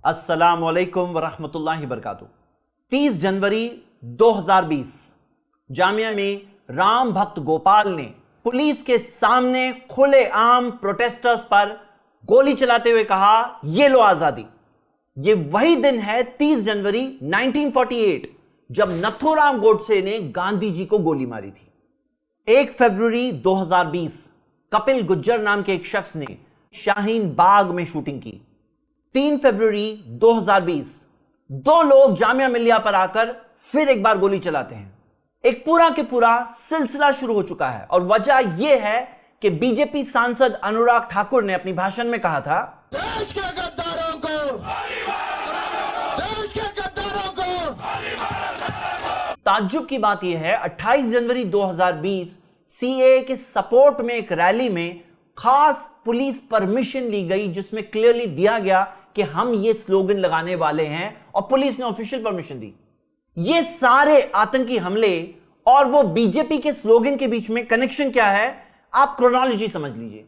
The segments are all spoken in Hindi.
अस्सलाम वालेकुम वरहमतुल्लाहि वबरकातुहू। 30 जनवरी 2020 जामिया में राम भक्त गोपाल ने पुलिस के सामने खुलेआम प्रोटेस्टर्स पर गोली चलाते हुए कहा, ये लो आजादी। ये वही दिन है 30 जनवरी 1948 जब नथुराम गोडसे ने गांधी जी को गोली मारी थी। 1 फरवरी 2020 कपिल गुज्जर नाम के एक शख्स ने शाहीन बाग में शूटिंग की। 3 फरवरी 2020 दो लोग जामिया मिलिया पर आकर फिर एक बार गोली चलाते हैं। एक पूरा के पूरा सिलसिला शुरू हो चुका है और वजह यह है कि बीजेपी सांसद अनुराग ठाकुर ने अपनी भाषण में कहा था, देश के गद्दारों को, देश के गद्दारों को। ताज्जुब की बात यह है 28 जनवरी 2020 सीए के सपोर्ट में एक रैली में खास पुलिस परमिशन ली गई जिसमें क्लियरली दिया गया कि हम ये स्लोगन लगाने वाले हैं और पुलिस ने ऑफिशियल परमिशन दी। ये सारे आतंकी हमले और वो बीजेपी के स्लोगन के बीच में कनेक्शन क्या है, आप क्रोनोलॉजी समझ लीजिए।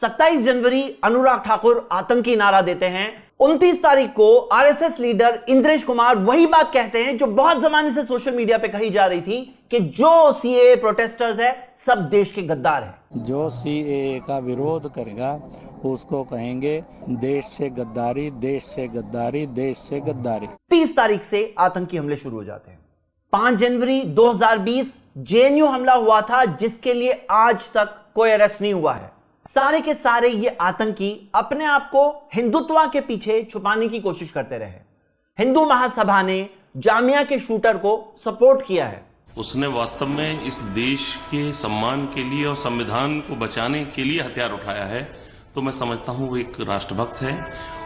27 जनवरी अनुराग ठाकुर आतंकी नारा देते हैं। 29 तारीख को आरएसएस लीडर इंद्रेश कुमार वही बात कहते हैं जो बहुत जमाने से सोशल मीडिया पे कही जा रही थी कि जो सीएए प्रोटेस्टर्स है सब देश के गद्दार हैं। जो सीएए का विरोध करेगा उसको कहेंगे देश से गद्दारी, देश से गद्दारी, देश से गद्दारी। 30 तारीख से आतंकी हमले शुरू हो जाते हैं। 5 जनवरी 2020 जेएनयू हमला हुआ था जिसके लिए आज तक कोई अरेस्ट नहीं हुआ है। सारे के सारे ये आतंकी अपने आप को हिंदुत्व के पीछे छुपाने की कोशिश करते रहे। हिंदू महासभा ने जामिया के शूटर को सपोर्ट किया है। उसने वास्तव में इस देश के सम्मान के लिए और संविधान को बचाने के लिए हथियार उठाया है। तो मैं समझता हूं वो एक राष्ट्रभक्त है,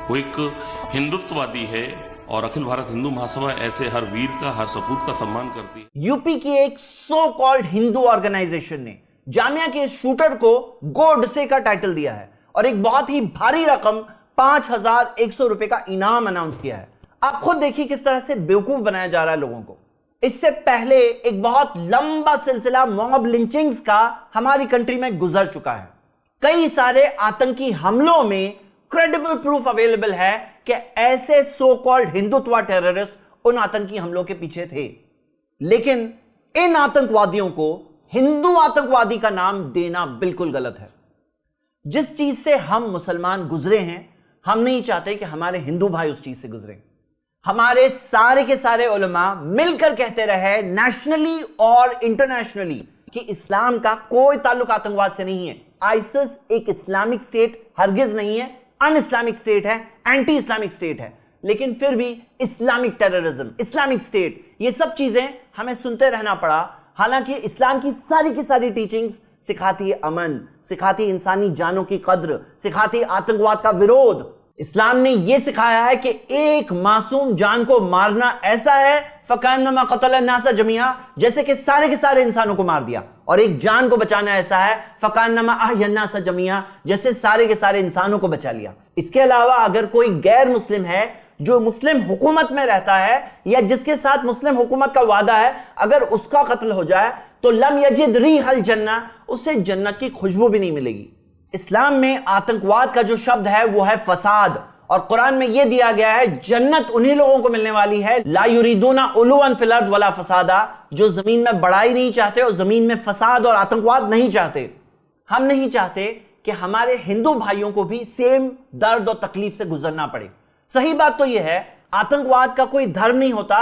वो एक हिंदुत्ववादी है और अखिल भारत हिंदू महासभा ऐसे हर वीर का, हर सपूत का सम्मान करती है। यूपी की एक सो कॉल्ड हिंदू ऑर्गेनाइजेशन ने जामिया के शूटर को गोडसे का टाइटल दिया है और एक बहुत ही भारी रकम 5100 रुपए का इनाम अनाउंस किया है। आप खुद देखिए किस तरह से बेवकूफ बनाया जा रहा है लोगों को। इससे पहले एक बहुत लंबा सिलसिला मॉब लिंचिंग्स का हमारी कंट्री में गुजर चुका है। कई सारे आतंकी हमलों में क्रेडिबल प्रूफ अवेलेबल है कि ऐसे सो कॉल्ड हिंदुत्व टेररिस्ट उन आतंकी हमलों के पीछे थे। लेकिन इन आतंकवादियों को हिंदू आतंकवादी का नाम देना बिल्कुल गलत है। जिस चीज से हम मुसलमान गुजरे हैं, हम नहीं चाहते कि हमारे हिंदू भाई उस चीज से गुजरे। हमारे सारे के सारे उलमा मिलकर कहते रहे नेशनली और इंटरनेशनली कि इस्लाम का कोई ताल्लुक आतंकवाद से नहीं है। आइसिस एक इस्लामिक स्टेट हरगिज नहीं है, अन इस्लामिक स्टेट है, एंटी इस्लामिक स्टेट है। लेकिन फिर भी इस्लामिक टेररिज्म, इस्लामिक स्टेट, ये सब चीजें हमें सुनते रहना पड़ा। हालांकि इस्लाम की सारी टीचिंग्स सिखाती है अमन, सिखाती है इंसानी जानों की कद्र, सिखाती है आतंकवाद का विरोध। इस्लाम ने यह सिखाया है कि एक मासूम जान को मारना ऐसा है फकान्नमा क़तल नासा जमीआ, जैसे कि सारे के सारे इंसानों को मार दिया, और एक जान को बचाना ऐसा है फकान्नमा अहयन नासा जमीआ, जैसे सारे के सारे इंसानों को बचा लिया। इसके अलावा अगर कोई गैर मुस्लिम है जो मुस्लिम हुकूमत में रहता है या जिसके साथ मुस्लिम हुकूमत का वादा है, अगर उसका कत्ल हो जाए तो लम यजिद रिहल जन्नह, उसे जन्नत की खुशबू भी नहीं मिलेगी। इस्लाम में आतंकवाद का जो शब्द है वो है फसाद, और कुरान में यह दिया गया है जन्नत उन्हीं लोगों को मिलने वाली है ला युरीदूना उलुवन फिल अर्द वला फसादा, जो जमीन में बढ़ाई नहीं चाहते और जमीन में फसाद और आतंकवाद नहीं चाहते। हम नहीं चाहते कि हमारे हिंदू भाइयों को भी सेम दर्द और तकलीफ से गुजरना पड़े। सही बात तो यह है आतंकवाद का कोई धर्म नहीं होता,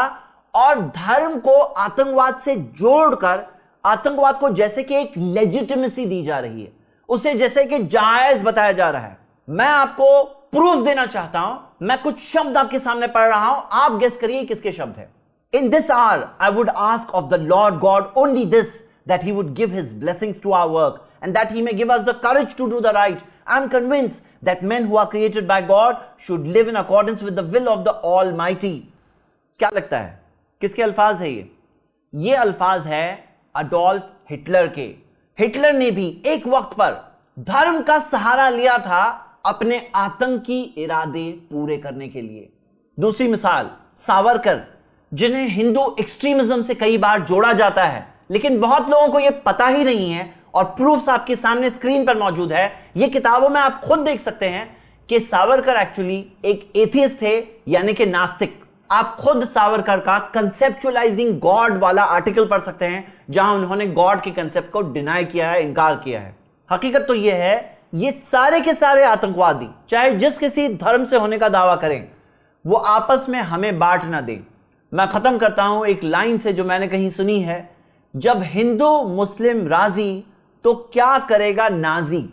और धर्म को आतंकवाद से जोड़कर आतंकवाद को जैसे कि एक लेजिटिमेसी दी जा रही है, उसे जैसे कि जायज बताया जा रहा है। मैं आपको प्रूफ देना चाहता हूं। मैं कुछ शब्द आपके सामने पढ़ रहा हूं, आप गेस करिए किसके शब्द है। In this hour I would ask of the lord God only this, that he would give his blessings to our work and that he may give us the courage to do the right. I am convinced that men who are created by God should live in accordance with the will of the Almighty. क्या लगता है किसके अल्फाज है ये अल्फाज है अडोल्फ हिटलर के। हिटलर ने भी एक वक्त पर धर्म का सहारा लिया था अपने आतंकी इरादे पूरे करने के लिए। दूसरी मिसाल सावरकर, जिन्हें हिंदू एक्सट्रीमिज्म से कई बार जोड़ा जाता है, लेकिन बहुत लोगों को यह पता ही नहीं है, और प्रूफ्स आपके सामने स्क्रीन पर मौजूद है। ये किताबों में आप खुद देख सकते हैं कि सावरकर एक्चुअली एक एथियस्ट थे, यानी कि नास्तिक। आप खुद सावरकर का कंसेप्चुअलाइजिंग गॉड वाला आर्टिकल पढ़ सकते हैं, जहां उन्होंने गॉड के कंसेप्ट को डिनाई किया है, इनकार किया है। हकीकत तो यह है, ये सारे के सारे आतंकवादी, चाहे जिस किसी धर्म से होने का दावा करें, वो आपस में हमें बांट ना दें। मैं खत्म करता हूं एक लाइन से जो मैंने कहीं सुनी है, जब हिंदू मुस्लिम राजी तो क्या करेगा नाजी।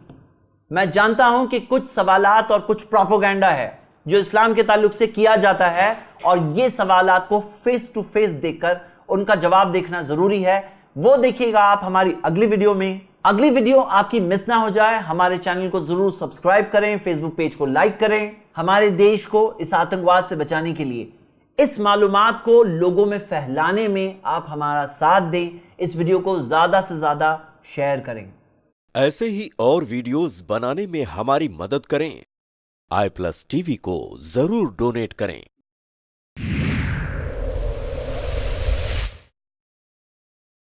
मैं जानता हूं कि कुछ सवालात और कुछ प्रोपेगेंडा है जो इस्लाम के ताल्लुक से किया जाता है, और ये सवालात को फेस टू फेस देखकर उनका जवाब देखना जरूरी है। वो देखिएगा आप हमारी अगली वीडियो में। अगली वीडियो आपकी मिस ना हो जाए, हमारे चैनल को जरूर सब्सक्राइब करें, फेसबुक पेज को लाइक करें। हमारे देश को इस आतंकवाद से बचाने के लिए इस मालूमात को लोगों में फैलाने में आप हमारा साथ दें। इस वीडियो को ज्यादा से ज्यादा शेयर करें। ऐसे ही और वीडियोस बनाने में हमारी मदद करें। i+ TV को जरूर डोनेट करें।